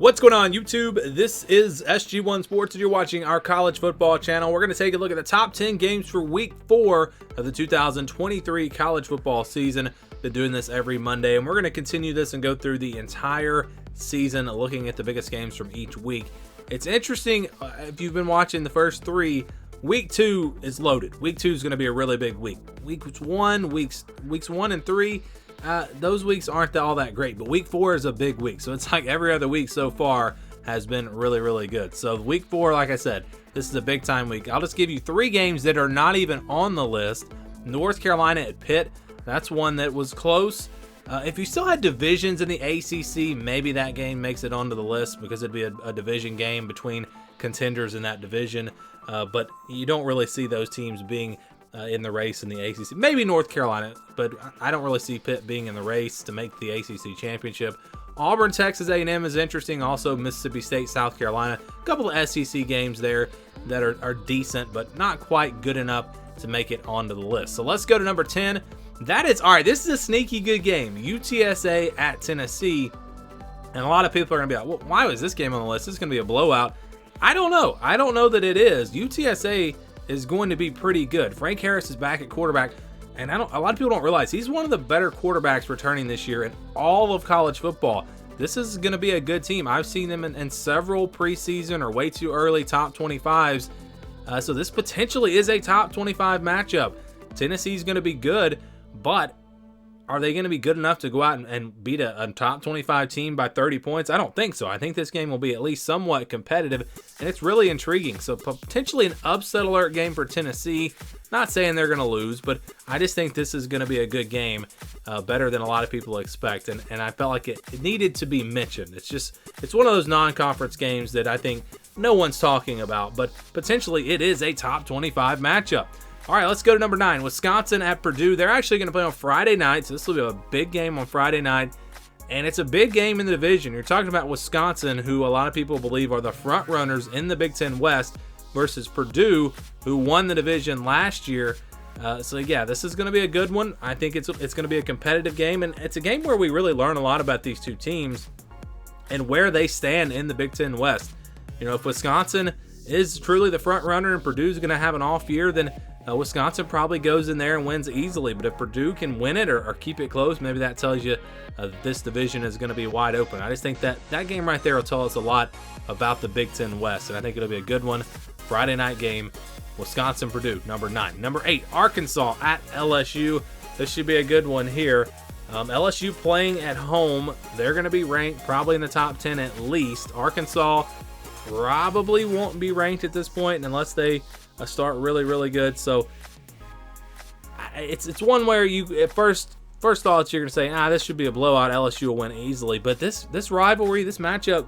What's going on, YouTube? This is SG1 Sports, and you're watching our college football channel. We're going to take a look at the top 10 games for Week 4 of the 2023 college football season. Been doing this every Monday, and we're going to continue this and go through the entire season, looking at the biggest games from each week. It's interesting, if you've been watching the first three, Week 2 is loaded. Week 2 is going to be a really big week. Weeks 1 and 3, those weeks aren't all that great, but Week 4 is a big week. So it's like every other week so far has been really, really good. So Week 4, like I said, this is a big time week. I'll just give you three games that are not even on the list. North Carolina at Pitt, that's one that was close. If you still had divisions in the ACC, maybe that game makes it onto the list because it'd be a division game between contenders in that division. But you don't really see those teams being in the race in the ACC. Maybe North Carolina, but I don't really see Pitt being in the race to make the ACC championship. Auburn, Texas A&M is interesting. Also, Mississippi State, South Carolina. A couple of SEC games there that are decent, but not quite good enough to make it onto the list. So let's go to number 10. That is, all right, this is a sneaky good game. UTSA at Tennessee. And a lot of people are going to be like, well, why was this game on the list? This is going to be a blowout. I don't know. I don't know that it is. UTSA is going to be pretty good. Frank Harris is back at quarterback. And a lot of people don't realize he's one of the better quarterbacks returning this year in all of college football. This is going to be a good team. I've seen them in several preseason or way too early top 25s. So this potentially is a top 25 matchup. Tennessee's going to be good, but are they going to be good enough to go out and beat a top 25 team by 30 points? I don't think so. I think this game will be at least somewhat competitive, and it's really intriguing. So potentially an upset alert game for Tennessee. Not saying they're going to lose, but I just think this is going to be a good game, better than a lot of people expect. And I felt like it needed to be mentioned. It's one of those non-conference games that I think no one's talking about, but potentially it is a top 25 matchup. All right, let's go to number 9, Wisconsin at Purdue. They're actually going to play on Friday night, so this will be a big game on Friday night, and it's a big game in the division. You're talking about Wisconsin, who a lot of people believe are the front runners in the Big Ten West, versus Purdue, who won the division last year. So yeah, this is going to be a good one. I think it's going to be a competitive game, and it's a game where we really learn a lot about these two teams and where they stand in the Big Ten West. You know, if Wisconsin is truly the front runner and Purdue's going to have an off year, then Wisconsin probably goes in there and wins easily. But if Purdue can win it or keep it close, maybe that tells you this division is going to be wide open. I just think that game right there will tell us a lot about the Big Ten West, and I think it'll be a good one. Friday night game, Wisconsin-Purdue, number 9. Number 8, Arkansas at LSU. This should be a good one here. LSU playing at home. They're going to be ranked probably in the top 10 at least. Arkansas probably won't be ranked at this point unless they start really, really good. So it's one where you at first thoughts you're gonna say, this should be a blowout. LSU will win easily. But this rivalry, this matchup,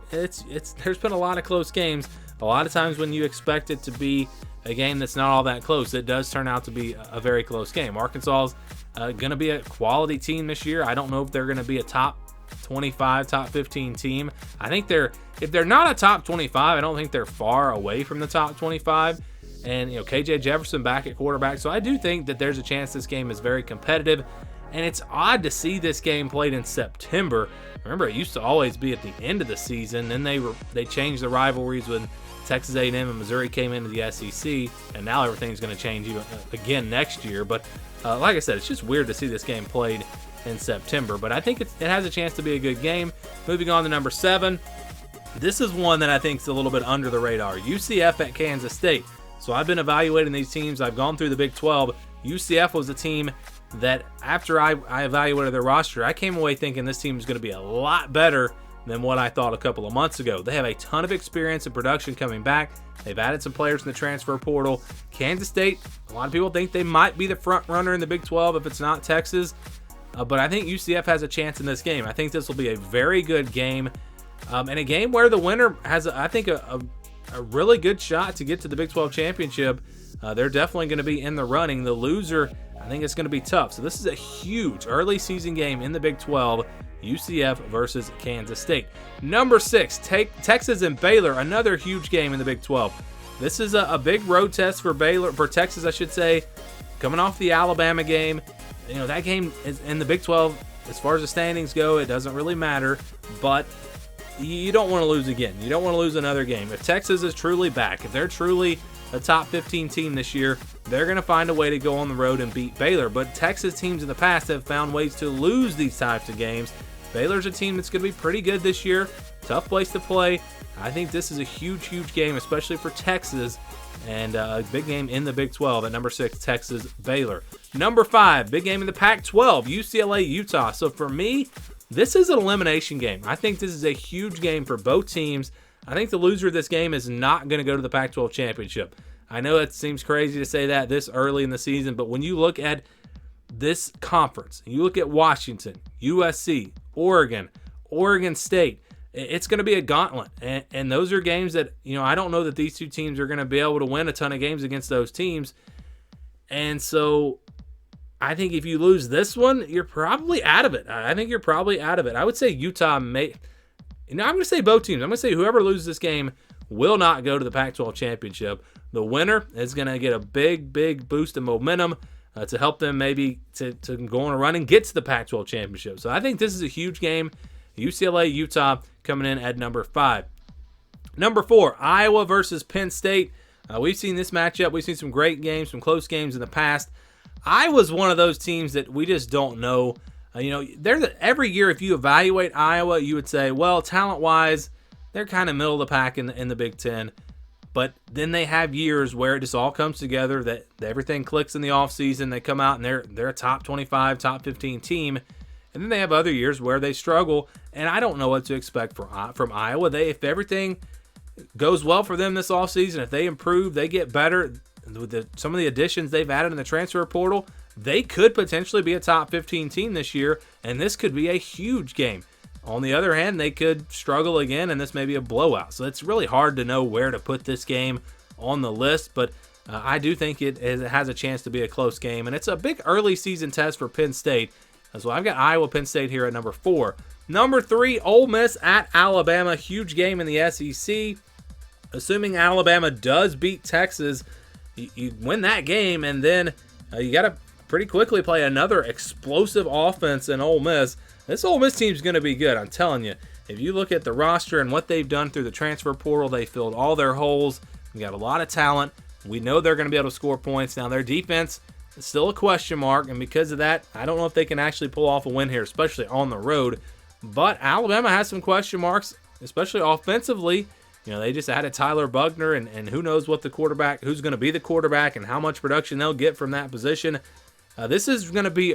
there's been a lot of close games. A lot of times when you expect it to be a game that's not all that close, it does turn out to be a very close game. Arkansas's gonna be a quality team this year. I don't know if they're gonna be a top 25, top 15 team. I think if they're not a top 25, I don't think they're far away from the top 25. And, KJ Jefferson back at quarterback. So I do think that there's a chance this game is very competitive. And it's odd to see this game played in September. Remember, it used to always be at the end of the season. Then they changed the rivalries when Texas A&M and Missouri came into the SEC. And now everything's going to change again next year. But like I said, it's just weird to see this game played in September. But I think it has a chance to be a good game. Moving on to number 7. This is one that I think is a little bit under the radar. UCF at Kansas State. So I've been evaluating these teams. I've gone through the Big 12. UCF was a team that after I evaluated their roster, I came away thinking this team is going to be a lot better than what I thought a couple of months ago. They have a ton of experience and production coming back. They've added some players in the transfer portal. Kansas State, a lot of people think they might be the front runner in the Big 12 if it's not Texas. But I think UCF has a chance in this game. I think this will be a very good game. And a game where the winner has, I think, a really good shot to get to the Big 12 championship. They're definitely going to be in the running. The loser, I think it's going to be tough. So this is a huge early season game in the Big 12, UCF versus Kansas State. Number 6, Texas and Baylor, another huge game in the Big 12. This is a big road test for Texas, I should say, coming off the Alabama game. That game is in the Big 12. As far as the standings go, it doesn't really matter, but you don't want to lose again. You don't want to lose another game. If Texas is truly back, if they're truly a top 15 team this year, they're going to find a way to go on the road and beat Baylor. But Texas teams in the past have found ways to lose these types of games. Baylor's a team that's going to be pretty good this year. Tough place to play. I think this is a huge, huge game, especially for Texas, and a big game in the Big 12 at number 6, Texas, Baylor. Number 5, big game in the Pac-12, UCLA, Utah. So for me, this is an elimination game. I think this is a huge game for both teams. I think the loser of this game is not going to go to the Pac-12 championship. I know it seems crazy to say that this early in the season, but when you look at this conference, you look at Washington, USC, Oregon, Oregon State, it's going to be a gauntlet. And those are games that, I don't know that these two teams are going to be able to win a ton of games against those teams. And so I think if you lose this one, you're probably out of it. I think you're probably out of it. I would say Utah may. I'm going to say both teams. I'm going to say whoever loses this game will not go to the Pac-12 championship. The winner is going to get a big, big boost of momentum to help them maybe to go on a run and get to the Pac-12 championship. So I think this is a huge game. UCLA, Utah coming in at number 5. Number 4, Iowa versus Penn State. We've seen this matchup. We've seen some great games, some close games in the past. Iowa's one of those teams that we just don't know. Every year if you evaluate Iowa, you would say, well, talent-wise, they're kind of middle of the pack in the Big Ten. But then they have years where it just all comes together, that everything clicks in the offseason. They come out and they're a top 25, top 15 team. And then they have other years where they struggle, and I don't know what to expect from Iowa. If everything goes well for them this offseason, if they improve, they get better with some of the additions they've added in the transfer portal, they could potentially be a top 15 team this year, and this could be a huge game. On the other hand, they could struggle again, and this may be a blowout. So it's really hard to know where to put this game on the list, but I do think it has a chance to be a close game, and it's a big early season test for Penn State. So I've got Iowa, Penn State here at number 4. Number 3, Ole Miss at Alabama. Huge game in the SEC. Assuming Alabama does beat Texas, you win that game, and then you got to pretty quickly play another explosive offense in Ole Miss. This Ole Miss team is going to be good, I'm telling you. If you look at the roster and what they've done through the transfer portal, they filled all their holes. We got a lot of talent. We know they're going to be able to score points. Now, their defense is still a question mark, and because of that, I don't know if they can actually pull off a win here, especially on the road. But Alabama has some question marks, especially offensively. They just added Tyler Buckner, and who knows what who's going to be the quarterback and how much production they'll get from that position. This is going to be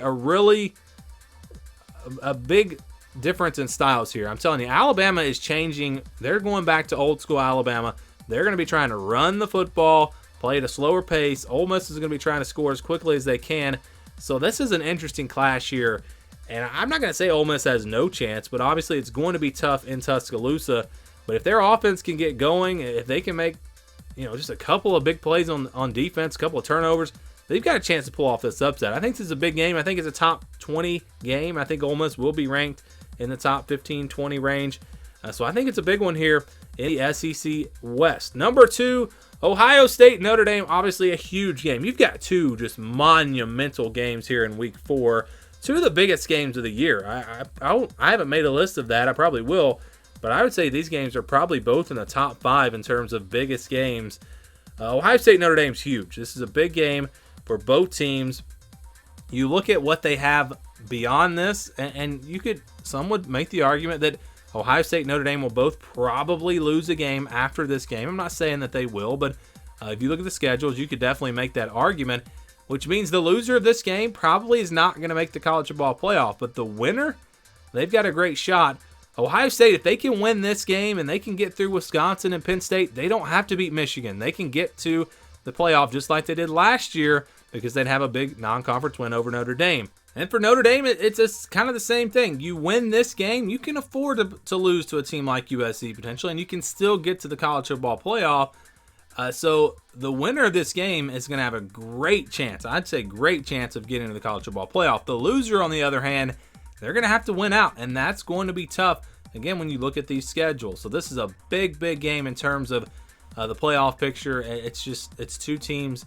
a big difference in styles here. I'm telling you, Alabama is changing. They're going back to old school Alabama. They're going to be trying to run the football, play at a slower pace. Ole Miss is going to be trying to score as quickly as they can. So this is an interesting clash here. And I'm not going to say Ole Miss has no chance, but obviously it's going to be tough in Tuscaloosa. But if their offense can get going, if they can make, just a couple of big plays on defense, a couple of turnovers, they've got a chance to pull off this upset. I think this is a big game. I think it's a top 20 game. I think Ole Miss will be ranked in the top 15, 20 range. So I think it's a big one here in the SEC West. Number 2, Ohio State, Notre Dame, obviously a huge game. You've got two just monumental games here in Week 4. Two of the biggest games of the year. I haven't made a list of that. I probably will. But I would say these games are probably both in the top 5 in terms of biggest games. Ohio State, Notre Dame's huge. This is a big game for both teams. You look at what they have beyond this, and some would make the argument that Ohio State and Notre Dame will both probably lose a game after this game. I'm not saying that they will, but if you look at the schedules, you could definitely make that argument, which means the loser of this game probably is not going to make the college football playoff, but the winner, they've got a great shot. Ohio State, if they can win this game and they can get through Wisconsin and Penn State, they don't have to beat Michigan. They can get to the playoff just like they did last year because they'd have a big non-conference win over Notre Dame. And for Notre Dame, it's just kind of the same thing. You win this game, you can afford to lose to a team like USC potentially, and you can still get to the college football playoff. So the winner of this game is going to have a great chance, I'd say great chance of getting to the college football playoff. The loser, on the other hand, they're going to have to win out, and that's going to be tough, again, when you look at these schedules. So this is a big, big game in terms of the playoff picture. It's two teams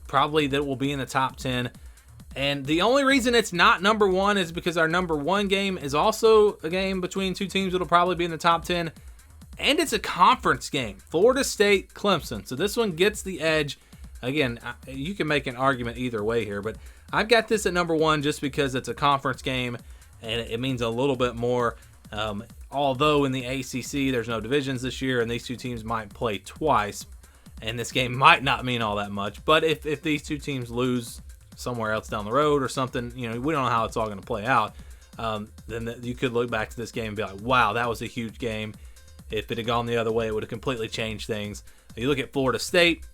probably that will be in the top 10. And the only reason it's not number one is because our number one game is also a game between two teams that'll probably be in the top 10. And it's a conference game, Florida State, Clemson. So this one gets the edge. Again, you can make an argument either way here, but I've got this at number one just because it's a conference game and it means a little bit more. Although in the ACC, there's no divisions this year and these two teams might play twice, and this game might not mean all that much. But if these two teams lose somewhere else down the road or something, we don't know how it's all going to play out, then you could look back to this game and be like, wow, that was a huge game. If it had gone the other way, it would have completely changed things. You look at Florida State,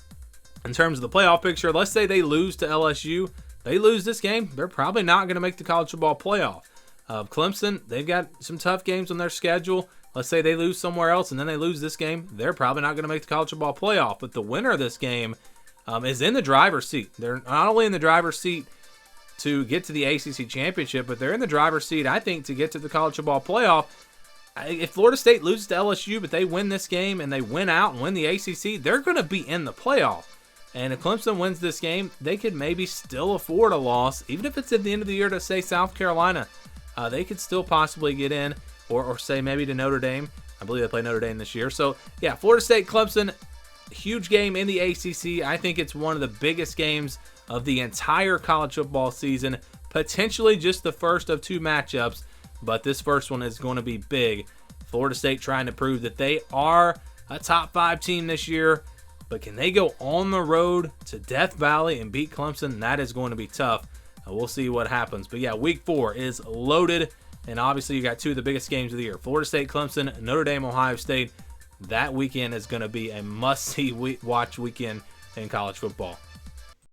in terms of the playoff picture, let's say they lose to LSU. They lose this game, they're probably not going to make the college football playoff. Clemson, they've got some tough games on their schedule. Let's say they lose somewhere else and then they lose this game. They're probably not going to make the college football playoff. But the winner of this game is in the driver's seat. They're not only in the driver's seat to get to the ACC championship, but they're in the driver's seat, I think, to get to the college football playoff. If Florida State loses to LSU, but they win this game and they win out and win the ACC, they're going to be in the playoff. And if Clemson wins this game, they could maybe still afford a loss, even if it's at the end of the year to, say, South Carolina. They could still possibly get in, or say maybe to Notre Dame. I believe they play Notre Dame this year. So, yeah, Florida State, Clemson, huge game in the ACC. I think it's one of the biggest games of the entire college football season, potentially just the first of two matchups, but this first one is going to be big. Florida State trying to prove that they are a top 5 team this year, but can they go on the road to Death Valley and beat Clemson? That is going to be tough. We'll see what happens. But yeah, week 4 is loaded, and obviously you got two of the biggest games of the year. Florida State, Clemson, Notre Dame, Ohio State. That weekend is going to be a must-see watch weekend in college football.